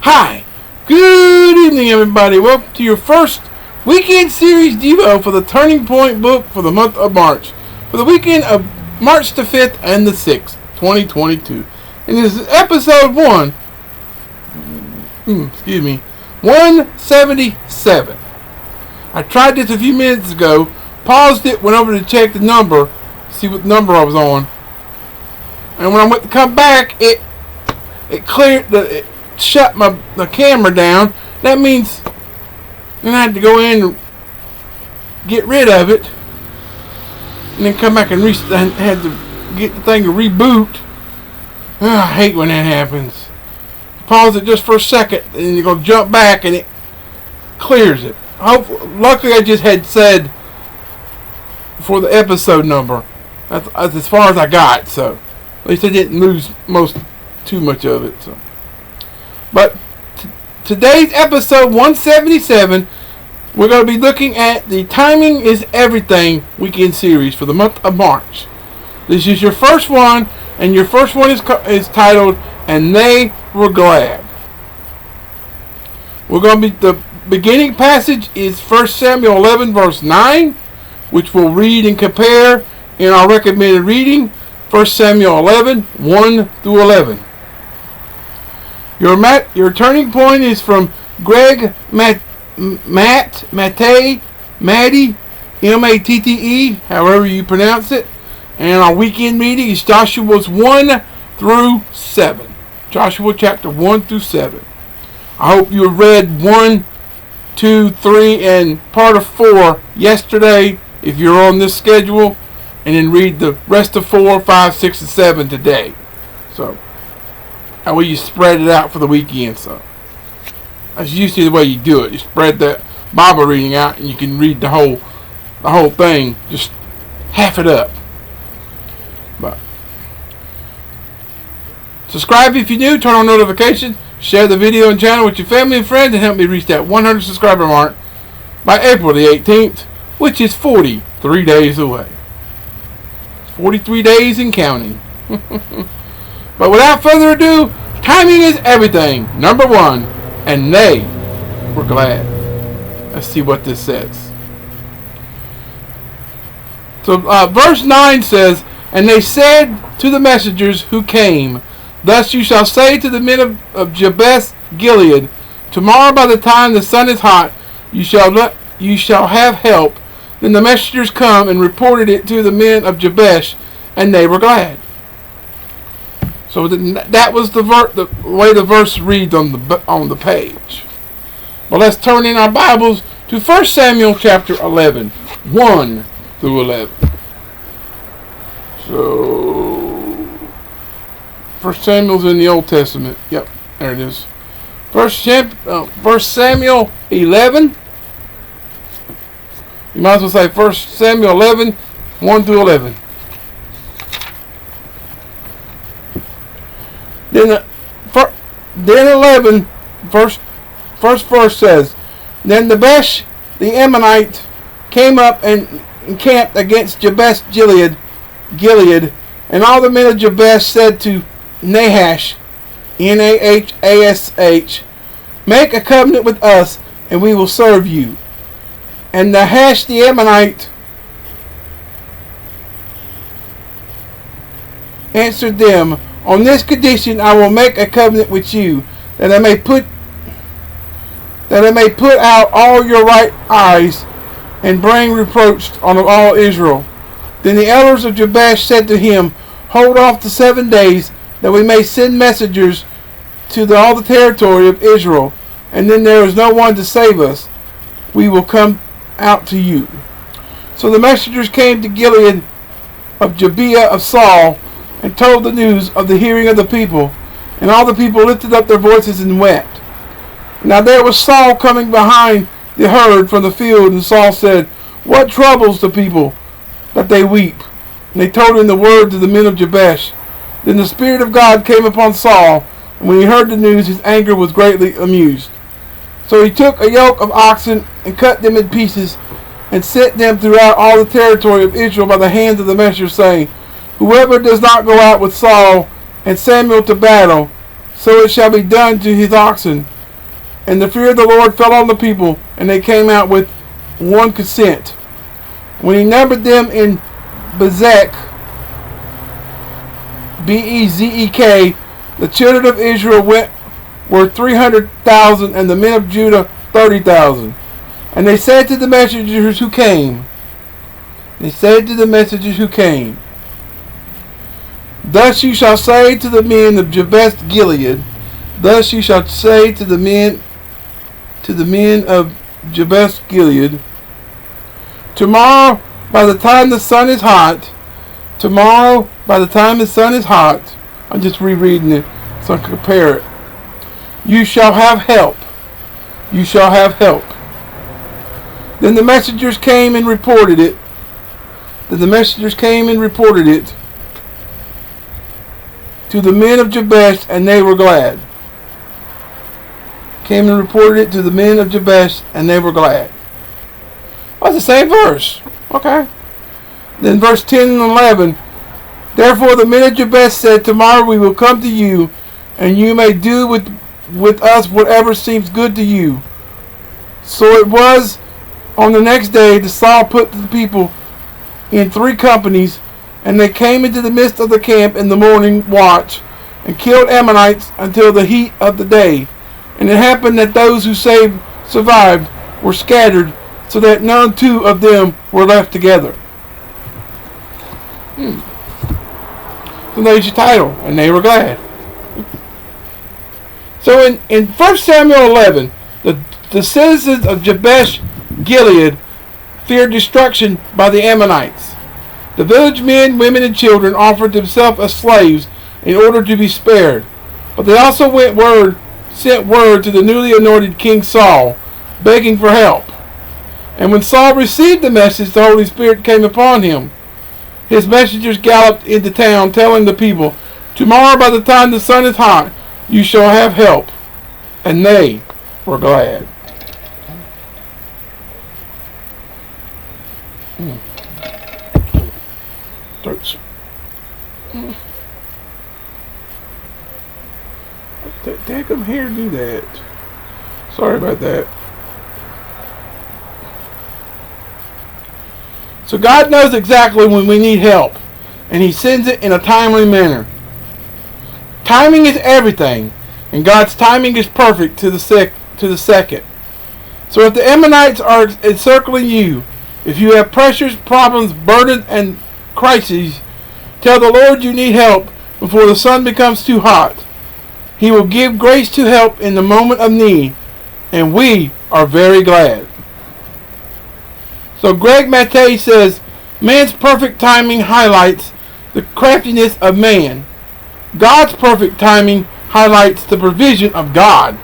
Hi, good evening everybody. Welcome to your first weekend series Devo for the Turning Point book for the month of March. For the weekend of March the 5th and the 6th, 2022. And this is episode 177. I tried this a few minutes ago, paused it, went over to check the number, see what number I was on. And when I went to come back, it shut the camera down. That means then I had to go in and get rid of it, and then come back and had to get the thing to reboot. I hate when that happens. Pause it just for a second, and you're gonna jump back, and it clears it. Luckily, I just had said for the episode number. That's as far as I got. So at least I didn't lose too much of it. So. But today's episode 177, we're going to be looking at the Timing is Everything weekend series for the month of March. This is your first one, and your first one is titled, And They Were Glad. The beginning passage is 1 Samuel 11 verse 9, which we'll read and compare in our recommended reading, 1 Samuel 11, 1 through 11. Your turning point is from Greg Matte, M-A-T-T-E, however you pronounce it. And our weekend reading is Joshua's 1 through 7. Joshua chapter 1 through 7. I hope you have read 1, 2, 3, and part of 4 yesterday, if you're on this schedule, and then read the rest of 4, 5, 6, and 7 today. So how will you spread it out for the weekend? So that's usually the way you do it. You spread that Bible reading out, and you can read the whole thing. Just half it up. But subscribe if you're new. Turn on notifications. Share the video and channel with your family and friends, and help me reach that 100 subscriber mark by April the 18th, which is 43 days away. 43 days and counting. But without further ado, timing is everything. Number 1, and they were glad. Let's see what this says. So verse 9 says, And they said to the messengers who came, Thus you shall say to the men of Jabesh Gilead, Tomorrow by the time the sun is hot, you shall have help. Then the messengers come and reported it to the men of Jabesh, and they were glad. So that was the way the verse reads on the page. Well, let's turn in our Bibles to 1 Samuel chapter 11, 1 through 11. So 1 Samuel's in the Old Testament. Yep, there it is. 1 Samuel 11. You might as well say 1 Samuel 11, 1 through 11. Then 11, first verse says, Then Jabesh the Ammonite came up and encamped against Jabesh Gilead, and all the men of Jabesh said to Nahash, Nahash, Make a covenant with us, and we will serve you. And Nahash the Ammonite answered them, On this condition I will make a covenant with you, that I may put out all your right eyes, and bring reproach on all Israel. Then the elders of Jabesh said to him, Hold off the 7 days, that we may send messengers to all the territory of Israel, and then there is no one to save us. We will come out to you. So the messengers came to Gilead of Gibeah of Saul, and told the news of the hearing of the people, and all the people lifted up their voices and wept. Now there was Saul coming behind the herd from the field, and Saul said, What troubles the people that they weep? And they told him the words of the men of Jabesh. Then the Spirit of God came upon Saul, and when he heard the news, his anger was greatly amused. So he took a yoke of oxen and cut them in pieces, and sent them throughout all the territory of Israel by the hands of the messengers, saying, Whoever does not go out with Saul and Samuel to battle, so it shall be done to his oxen. And the fear of the Lord fell on the people, and they came out with one consent. When he numbered them in Bezek, Bezek, the children of Israel were 300,000, and the men of Judah 30,000. And they said to the messengers who came, Thus you shall say to the men of Jabesh Gilead, Thus you shall say to the men of Jabesh Gilead, Tomorrow, by the time the sun is hot, I'm just rereading it so I can compare it. You shall have help. Then the messengers came and reported it. To the men of Jabesh, and they were glad. Oh, it's the same verse. Okay. Then verse 10 and 11. Therefore the men of Jabesh said, Tomorrow we will come to you, and you may do with us whatever seems good to you. So it was on the next day that Saul put the people in 3 companies, and they came into the midst of the camp in the morning watch, and killed Ammonites until the heat of the day. And it happened that those who survived were scattered, so that none 2 of them were left together. So there's your title, and they were glad. So in 1 Samuel 11, the citizens of Jabesh Gilead feared destruction by the Ammonites. The village men, women, and children offered themselves as slaves in order to be spared. But they also sent word to the newly anointed King Saul, begging for help. And when Saul received the message, the Holy Spirit came upon him. His messengers galloped into town, telling the people, Tomorrow by the time the sun is hot, you shall have help. And they were glad. Take them here do that. Sorry about that. So God knows exactly when we need help, and He sends it in a timely manner. Timing is everything, and God's timing is perfect to the second. So if the Ammonites are encircling you, if you have pressures, problems, burdens, and crises, tell the Lord you need help before the sun becomes too hot. He will give grace to help in the moment of need, and we are very glad. So Greg Mattei says, man's perfect timing highlights the craftiness of man. God's perfect timing highlights the provision of God.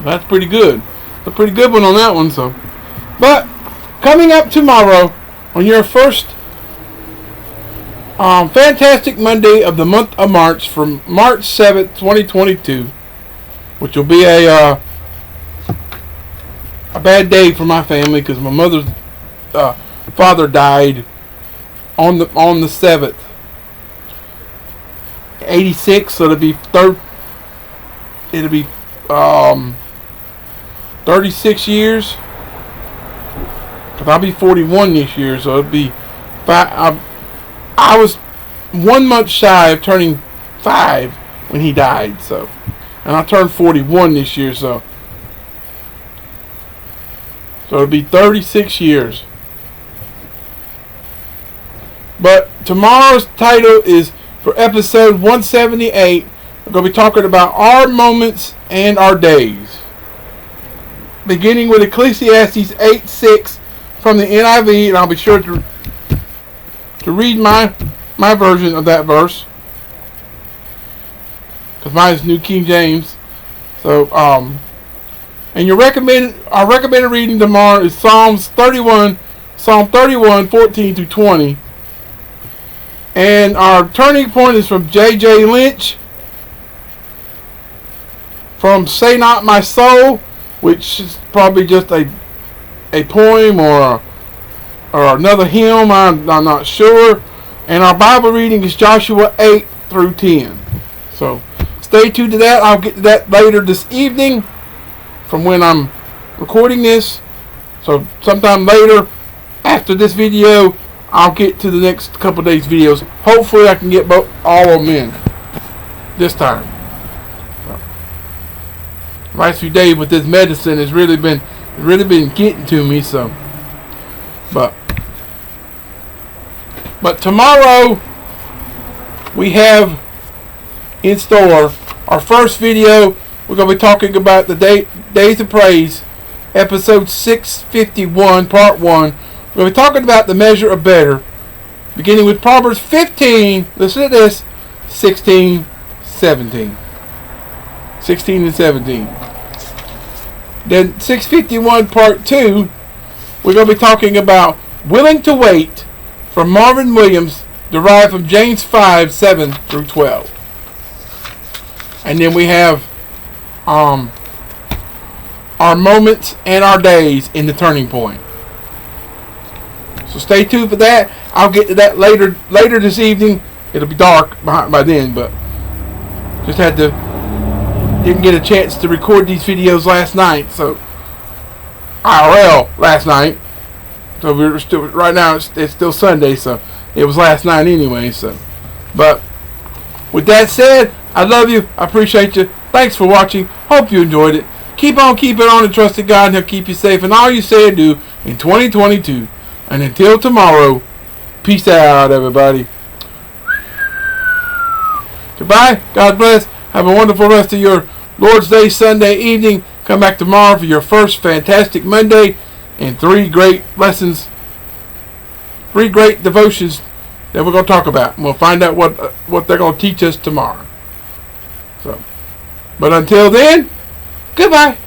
That's pretty good. A pretty good one on that one. So, but coming up tomorrow on your first fantastic Monday of the month of March, from March 7th, 2022, which will be a bad day for my family because my mother's father died on the 7th, 86. So it'll be 36 years. Cause I'll be 41 this year, so it'll be 5. I was 1 month shy of turning 5 when he died. So, and I turned 41 this year. So it'll be 36 years. But tomorrow's title is for episode 178. We're going to be talking about our moments and our days. Beginning with Ecclesiastes 8:6 from the NIV, and I'll be sure to read my version of that verse, because mine is New King James. So, and our recommended reading tomorrow is Psalm 31, 14 through 20. And our turning point is from J.J. Lynch, from Say Not My Soul, which is probably just a poem or another hymn. I'm not sure. And our Bible reading is Joshua 8 through 10. So stay tuned to that. I'll get to that later this evening from when I'm recording this. So sometime later after this video, I'll get to the next couple days videos. Hopefully I can get all of them in this time. So, last few days with this medicine has really been getting to me. So, but tomorrow we have in store our first video. We're going to be talking about the Days of Praise, episode 651, part 1. We're going to be talking about the measure of better, beginning with Proverbs 15, listen to this, 16, 17. 16 and 17. Then 651, part 2, we're going to be talking about willing to wait from Marvin Williams, derived from James 5, 7 through 12. And then we have our moments and our days in the Turning Point. So stay tuned for that. I'll get to that later this evening. It'll be dark by then, but just didn't get a chance to record these videos last night. So IRL last night. So we're still right now. It's still Sunday, so it was last night anyway. So, but with that said, I love you. I appreciate you. Thanks for watching. Hope you enjoyed it. Keep on keeping on and trust in God, and He'll keep you safe in all you say and do in 2022. And until tomorrow, peace out, everybody. Goodbye. God bless. Have a wonderful rest of your Lord's Day Sunday evening. Come back tomorrow for your first fantastic Monday and 3 great lessons, 3 great devotions that we're going to talk about. And we'll find out what they're going to teach us tomorrow. So, but until then, goodbye.